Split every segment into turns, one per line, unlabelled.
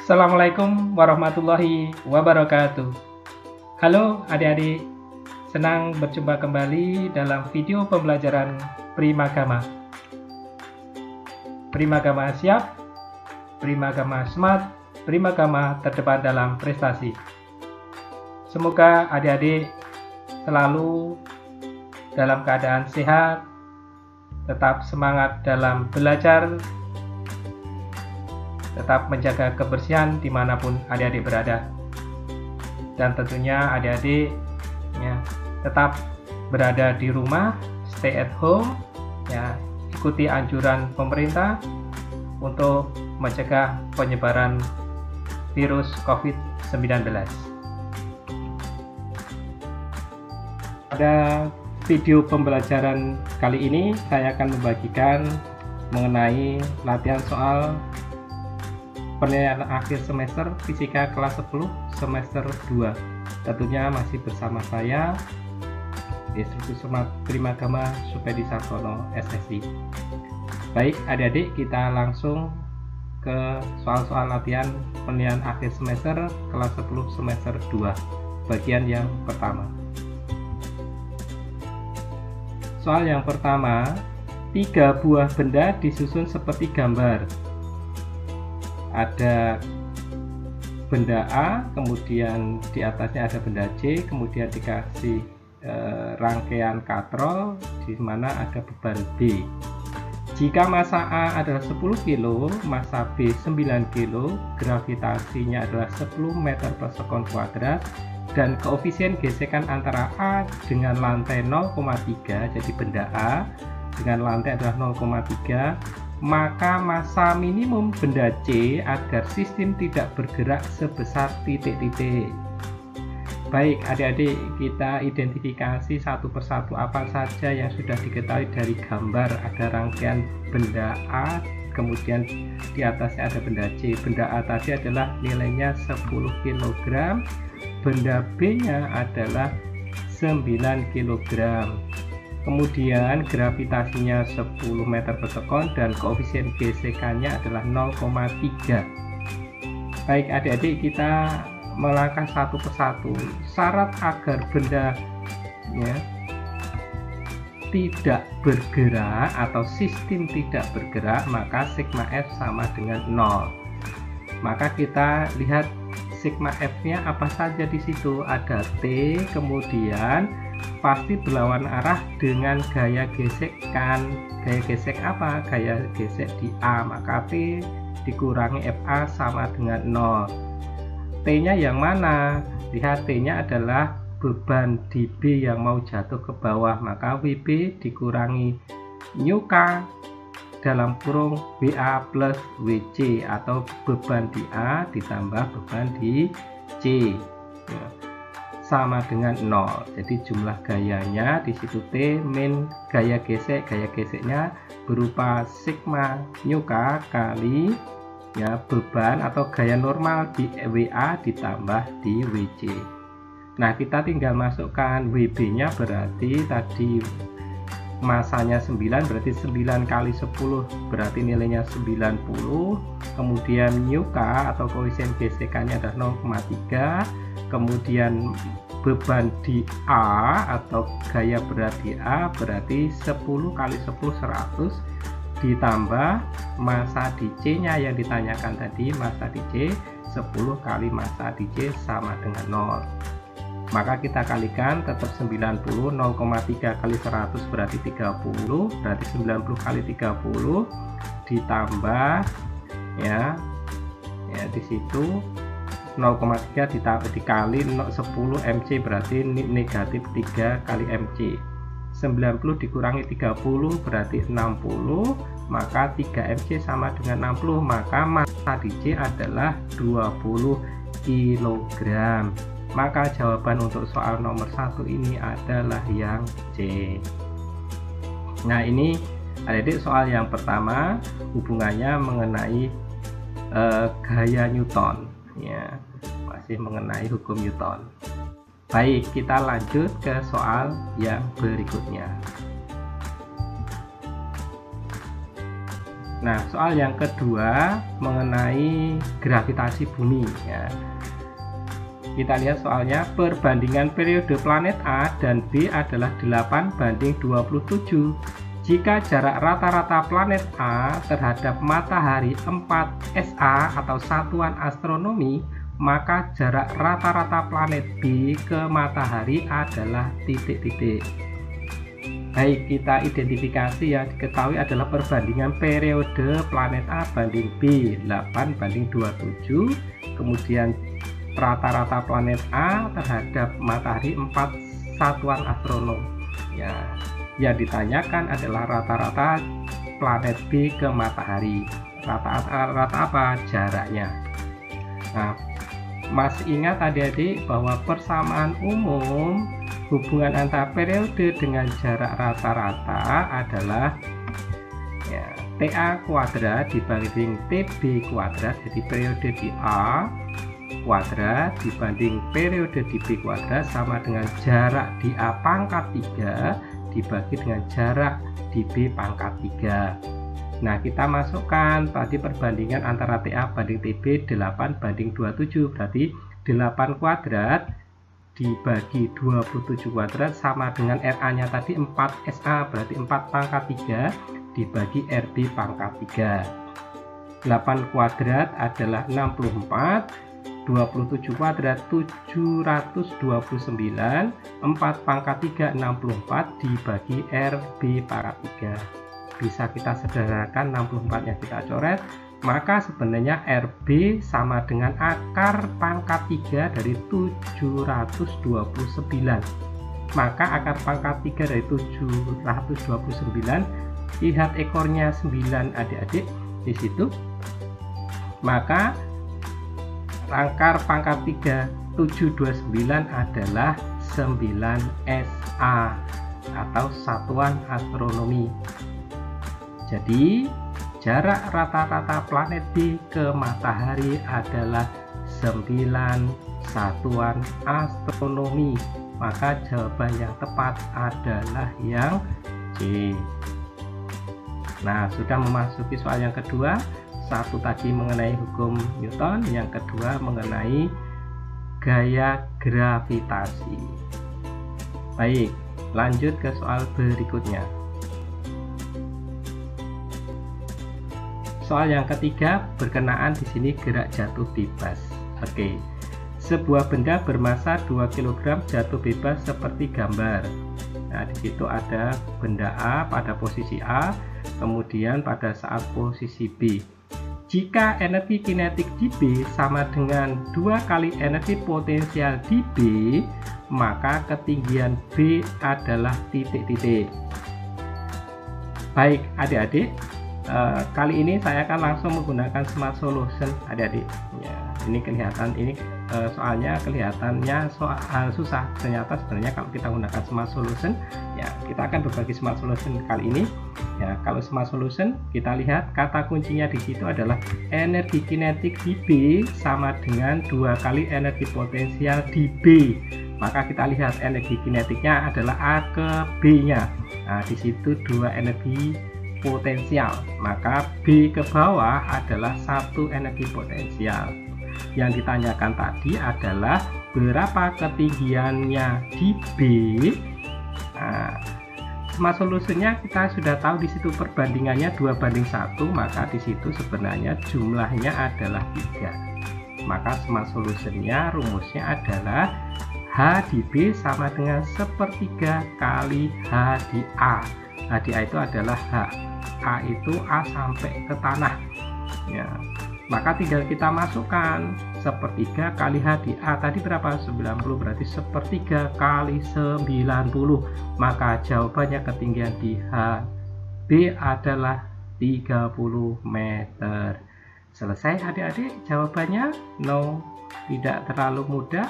Assalamualaikum warahmatullahi wabarakatuh. Halo adik-adik, senang berjumpa kembali dalam video pembelajaran Primagama. Primagama siap, Primagama smart, Primagama terdepan dalam prestasi. Semoga adik-adik selalu dalam keadaan sehat, tetap semangat dalam belajar, tetap menjaga kebersihan dimanapun adik-adik berada, dan tentunya adik-adik tetap berada di rumah, stay at home, ikuti anjuran pemerintah untuk mencegah penyebaran virus COVID-19. Pada video pembelajaran kali ini saya akan membagikan mengenai latihan soal penilaian akhir semester Fisika kelas 10 semester 2. Tentunya masih bersama saya, Instruktur Smart Primagama Supedi Sartono SSI. Baik adik-adik, kita langsung ke soal-soal latihan penilaian akhir semester kelas 10 semester 2, bagian yang pertama. Soal yang pertama, 3 buah benda disusun seperti gambar. Ada benda A, kemudian di atasnya ada benda C, kemudian dikasih rangkaian katrol di mana ada beban B. Jika massa A adalah 10 kg, massa B 9 kg, gravitasinya adalah 10 meter per sekon kuadrat, dan koefisien gesekan antara A dengan lantai 0,3, jadi benda A dengan lantai adalah 0,3, maka massa minimum benda C agar sistem tidak bergerak sebesar titik-titik. Baik adik-adik, kita identifikasi satu persatu apa saja yang sudah diketahui dari gambar. Ada rangkaian benda A, kemudian di atasnya ada benda C. Benda A tadi adalah nilainya 10 kg, benda B nya adalah 9 kg. Kemudian gravitasinya 10 meter per sekon dan koefisien gesekannya adalah 0,3. Baik adik-adik, kita melangkah satu persatu. Syarat agar benda tidak bergerak atau sistem tidak bergerak, maka sigma F sama dengan 0. Maka kita lihat sigma F-nya apa saja di situ. Ada T, kemudian pasti berlawan arah dengan gaya gesekan. Gaya gesek apa? Gaya gesek di A, maka T dikurangi FA sama dengan 0. T nya yang mana? Lihat, T nya adalah beban di B yang mau jatuh ke bawah, maka WB dikurangi mu K dalam kurung WA plus WC, atau beban di A ditambah beban di C sama dengan 0. Jadi jumlah gayanya di situ T min gaya gesek. Gaya geseknya berupa sigma mu K kali beban atau gaya normal di WA ditambah di WC. Nah, kita tinggal masukkan WB nya, berarti tadi masanya 9, berarti 9 kali 10 berarti nilainya 90. Kemudian mu K atau koefisien gesekannya adalah 0,3. Kemudian beban di A atau gaya berat di A berarti 10 kali 10 100 ditambah massa di C nya yang ditanyakan tadi, massa di C 10 kali massa di C sama dengan 0. Maka kita kalikan, tetap 90. 0,3 kali 100 berarti 30, berarti 90 kali 30 ditambah di situ 0,3 dikali 10 mc berarti negatif 3 kali mc. 90 dikurangi 30 berarti 60, maka 3 mc sama dengan 60, maka massa di C adalah 20 kg. Maka jawaban untuk soal nomor 1 ini adalah yang C. Nah, ini adik-adik soal yang pertama, hubungannya mengenai gaya Newton, masih mengenai hukum Newton. Baik, kita lanjut ke soal yang berikutnya. Nah, soal yang kedua mengenai gravitasi bumi ya. Kita lihat soalnya, perbandingan periode planet A dan B adalah 8:27. Jika jarak rata-rata planet A terhadap matahari 4 SA atau satuan astronomi, maka jarak rata-rata planet B ke matahari adalah titik-titik. Baik, kita identifikasi yang diketahui adalah perbandingan periode planet A banding B 8:27, kemudian rata-rata planet A terhadap matahari 4 satuan astronom ya. Yang ditanyakan adalah rata-rata planet B ke matahari. Rata apa jaraknya. Nah, masih ingat adik-adik bahwa persamaan umum hubungan antara periode dengan jarak rata-rata adalah ya, TA kuadrat dibanding TB kuadrat. Jadi periode di A kuadrat dibanding periode di B kuadrat sama dengan jarak di A pangkat 3 dibagi dengan jarak di B pangkat 3. Nah, kita masukkan tadi perbandingan antara TA banding TB 8:27, berarti 8 kuadrat dibagi 27 kuadrat sama dengan RA nya tadi 4 SA, berarti 4 pangkat 3 dibagi RB pangkat 3. 8 kuadrat adalah 64, 27 kuadrat 729, 4 pangkat 3 64 dibagi RB pangkat 3. Bisa kita sederhanakan, 64 nya kita coret, maka sebenarnya RB sama dengan akar pangkat 3 dari 729. Maka akar pangkat 3 dari 729, lihat ekornya 9 adik-adik di situ, maka akar pangkat 3 729 adalah 9 SA atau satuan astronomi. Jadi jarak rata-rata planet B ke matahari adalah 9 satuan astronomi. Maka jawaban yang tepat adalah yang C. Nah, sudah memasuki soal yang kedua. Satu tadi mengenai hukum Newton, yang kedua mengenai gaya gravitasi. Baik, lanjut ke soal berikutnya. Soal yang ketiga berkenaan di sini gerak jatuh bebas. Oke. Sebuah benda bermasa 2 kg jatuh bebas seperti gambar. Nah, di situ ada benda A pada posisi A, kemudian pada saat posisi B. Jika energi kinetik di B sama dengan 2 kali energi potensial di B, maka ketinggian B adalah titik-titik. Baik adik-adik, kali ini saya akan langsung menggunakan smart solution adik-adik ya. Ini kelihatan, ini soalnya kelihatannya soal susah, ternyata sebenarnya kalau kita menggunakan smart solution ya, kita akan berbagi smart solution kali ini ya. Kalau smart solution kita lihat kata kuncinya di situ adalah energi kinetik di B sama dengan 2 kali energi potensial di B. Maka kita lihat energi kinetiknya adalah A ke B nya. Nah, di situ 2 energi potensial, maka B ke bawah adalah 1 energi potensial. Yang ditanyakan tadi adalah berapa ketinggiannya di B. Nah, smart solutionnya kita sudah tahu di situ perbandingannya 2:1, maka di situ sebenarnya jumlahnya adalah 3. Maka smart solutionnya rumusnya adalah H di B sama dengan 1/3 kali H di A. H di A itu adalah H. A itu A sampai ke tanah ya. Maka tinggal kita masukkan 1/3 kali H di A tadi berapa? 90, berarti 1/3 kali 90. Maka jawabannya ketinggian di H B adalah 30 meter. Selesai adik-adik jawabannya? No, tidak terlalu mudah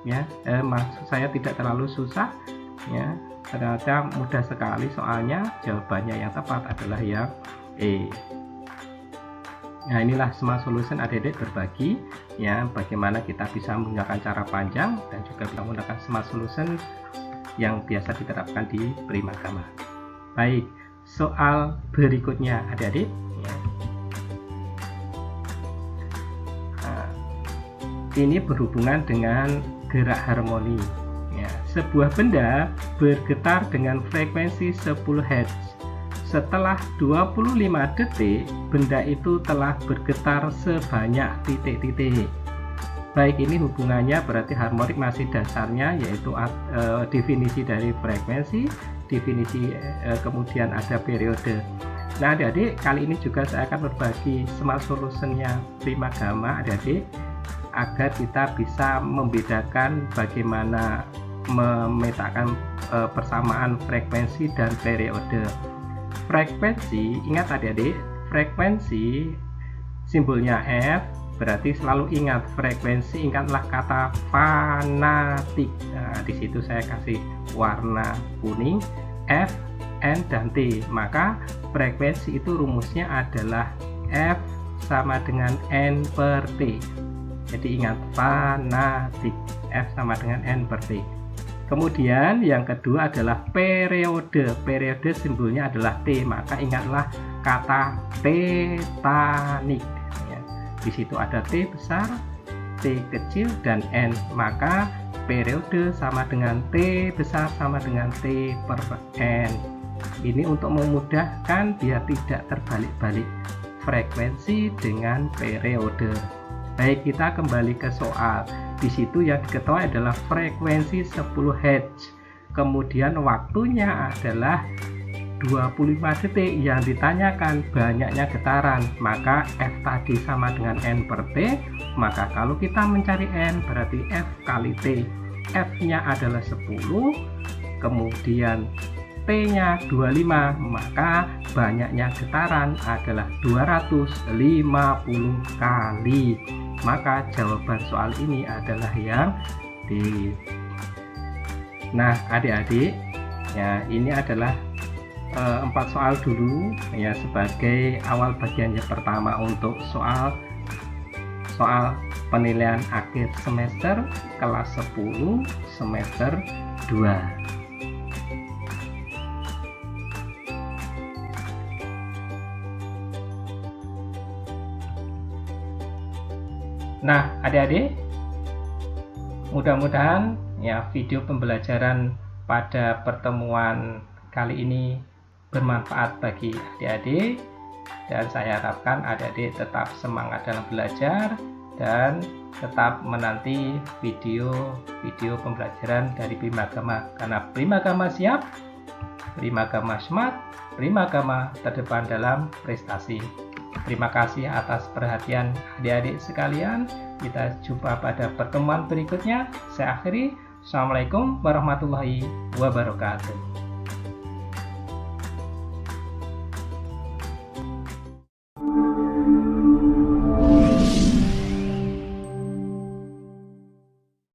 ya. Maksud saya tidak terlalu susah ya. Ternyata mudah sekali soalnya. Jawabannya yang tepat adalah yang E. Nah, inilah smart solution adik-adik berbagi ya, bagaimana kita bisa menggunakan cara panjang dan juga bisa menggunakan smart solution yang biasa diterapkan di Primagama. Baik, soal berikutnya adik-adik ya. ini berhubungan dengan gerak harmoni. Ya, sebuah benda bergetar dengan frekuensi 10 Hz. Setelah 25 detik, benda itu telah bergetar sebanyak titik-titik. Baik, ini hubungannya berarti harmonik masih dasarnya, yaitu definisi dari frekuensi, definisi kemudian ada periode. Nah adik-adik, kali ini juga saya akan berbagi smart solutionnya Primagama adik-adik, agar kita bisa membedakan bagaimana memetakan persamaan frekuensi dan periode. Frekuensi, ingat adik-adik, frekuensi simbolnya F, berarti selalu ingat frekuensi, ingatlah kata fanatik. Nah, di situ saya kasih warna kuning, F, N, dan T. Maka frekuensi itu rumusnya adalah F sama dengan N per T. Jadi ingat fanatik, F sama dengan N per T. Kemudian yang kedua adalah periode. Periode simbolnya adalah T, maka ingatlah kata tetanik. Ya, di situ ada T besar, T kecil, dan N. Maka periode sama dengan T besar sama dengan T per N. Ini untuk memudahkan biar tidak terbalik-balik frekuensi dengan periode. Baik, kita kembali ke soal. Di situ yang diketahui adalah frekuensi 10 Hz. Kemudian waktunya adalah 25 detik. Yang ditanyakan banyaknya getaran, maka F tadi sama dengan N per T. Maka kalau kita mencari N berarti F kali T. F-nya adalah 10, kemudian T-nya 25, maka banyaknya getaran adalah 250 kali. Maka jawaban soal ini adalah yang D. Nah adik-adik, ya ini adalah 4 soal dulu ya sebagai awal bagian yang pertama untuk soal penilaian akhir semester kelas 10 semester 2. Nah adik-adik, mudah-mudahan ya video pembelajaran pada pertemuan kali ini bermanfaat bagi adik-adik, dan saya harapkan adik-adik tetap semangat dalam belajar dan tetap menanti video pembelajaran dari Primagama, karena Primagama siap, Primagama smart, Primagama terdepan dalam prestasi. Terima kasih atas perhatian adik-adik sekalian. Kita jumpa pada pertemuan berikutnya. Saya akhiri. Assalamualaikum warahmatullahi wabarakatuh.